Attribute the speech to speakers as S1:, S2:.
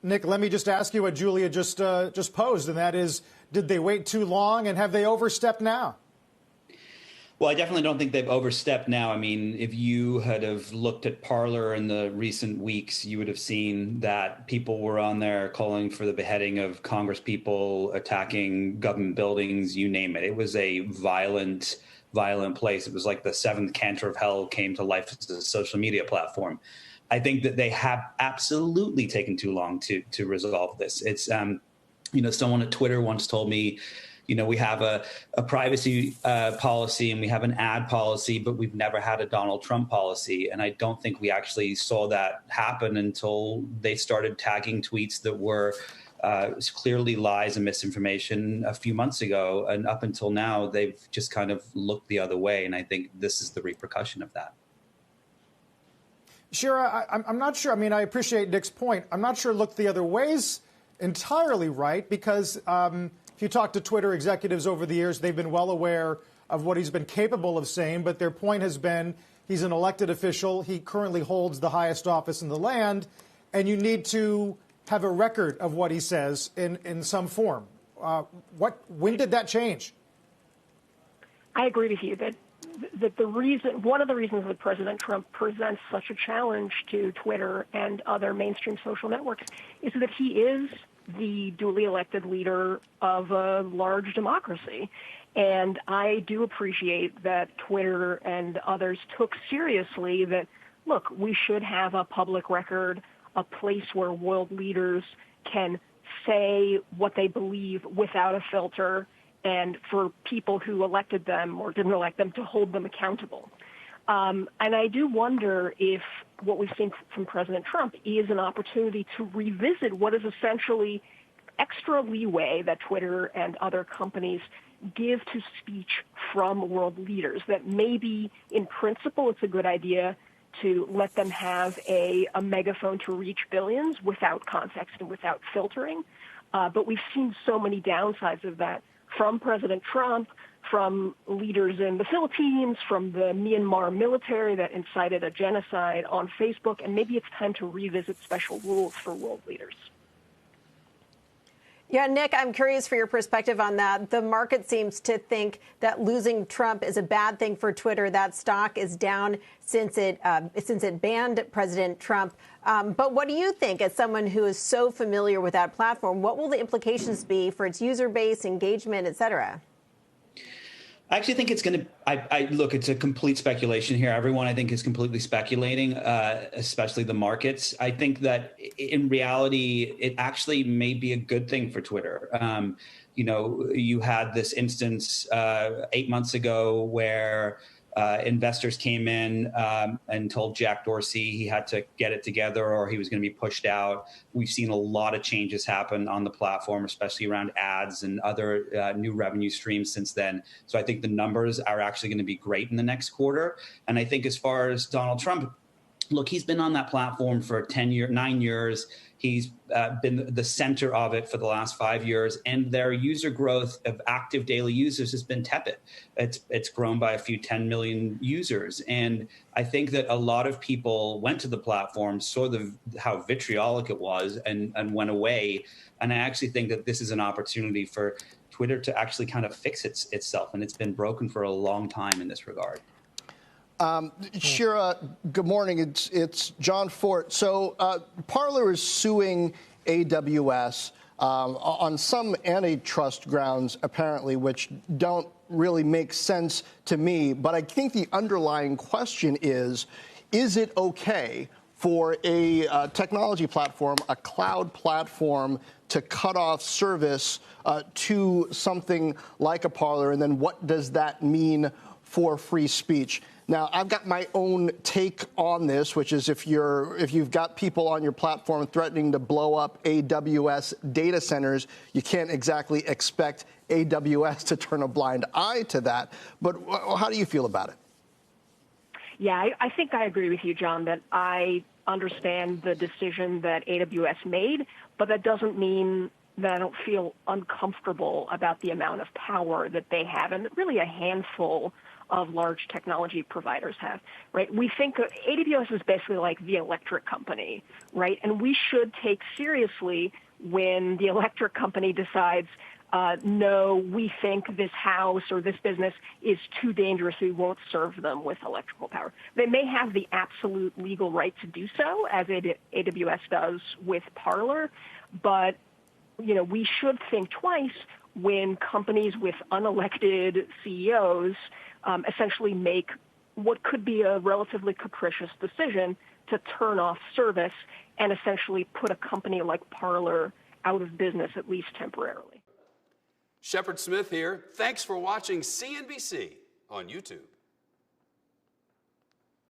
S1: Nick, let me just ask you what Julia just posed, and that is, did they wait too long, and have they overstepped now?
S2: Well, I definitely don't think they've overstepped now. I mean, if you had have looked at Parler in the recent weeks, you would have seen that people were on there calling for the beheading of Congress people, attacking government buildings, you name it. It was a violent place. It was like the seventh canter of hell came to life as a social media platform. I think that they have absolutely taken too long to resolve this. It's, someone at Twitter once told me, we have a privacy policy and we have an ad policy, but we've never had a Donald Trump policy. And I don't think we actually saw that happen until they started tagging tweets that were clearly lies and misinformation a few months ago. And up until now, they've just kind of looked the other way. And I think this is the repercussion of that.
S1: Shira, I'm not sure. I mean, I appreciate Nick's point. I'm not sure look the other way's entirely right, because if you talk to Twitter executives over the years, they've been well aware of what he's been capable of saying. But their point has been he's an elected official. He currently holds the highest office in the land. And you need to have a record of what he says in some form. When did that change?
S3: I agree with you that one of the reasons that President Trump presents such a challenge to Twitter and other mainstream social networks is that he is the duly elected leader of a large democracy. And I do appreciate that Twitter and others took seriously that, look, we should have a public record, a place where world leaders can say what they believe without a filter, and for people who elected them or didn't elect them to hold them accountable. And I do wonder if what we've seen from President Trump is an opportunity to revisit what is essentially extra leeway that Twitter and other companies give to speech from world leaders, that maybe in principle it's a good idea to let them have a megaphone to reach billions without context and without filtering. But we've seen so many downsides of that from President Trump, from leaders in the Philippines, from the Myanmar military that incited a genocide on Facebook, and maybe it's time to revisit special rules for world leaders.
S4: Yeah, Nick, I'm curious for your perspective on that. The market seems to think that losing Trump is a bad thing for Twitter. That stock is down since it banned President Trump. But what do you think, as someone who is so familiar with that platform? What will the implications be for its user base, engagement, et cetera?
S2: I actually think it's going to, look, it's a complete speculation here. Everyone, I think, is completely speculating, especially the markets. I think that in reality, it actually may be a good thing for Twitter. You had this instance 8 months ago where investors came in and told Jack Dorsey he had to get it together or he was going to be pushed out. We've seen a lot of changes happen on the platform, especially around ads and other new revenue streams since then. So I think the numbers are actually going to be great in the next quarter. And I think as far as Donald Trump, look, he's been on that platform for 9 years. He's been the center of it for the last 5 years, and their user growth of active daily users has been tepid. It's grown by a few 10 million users, and I think that a lot of people went to the platform, saw how vitriolic it was, and went away. And I actually think that this is an opportunity for Twitter to actually kind of fix itself, and it's been broken for a long time in this regard.
S5: Shira, good morning. It's John Fort. So Parler is suing AWS on some antitrust grounds, apparently, which don't really make sense to me. But I think the underlying question is it okay for a technology platform, a cloud platform, to cut off service to something like a Parler? And then what does that mean for free speech? Now, I've got my own take on this, which is if you've got people on your platform threatening to blow up AWS data centers, you can't exactly expect AWS to turn a blind eye to that. But how do you feel about it?
S3: Yeah, I think I agree with you, John, that I understand the decision that AWS made, but that doesn't mean that I don't feel uncomfortable about the amount of power that they have, and really a handful of large technology providers have, right? We think AWS is basically like the electric company, right? And we should take seriously when the electric company decides, no, we think this house or this business is too dangerous, we won't serve them with electrical power. They may have the absolute legal right to do so, as AWS does with Parler, but we should think twice when companies with unelected CEOs essentially make what could be a relatively capricious decision to turn off service and essentially put a company like Parler out of business, at least temporarily.
S6: Shepard Smith here. Thanks for watching CNBC on YouTube.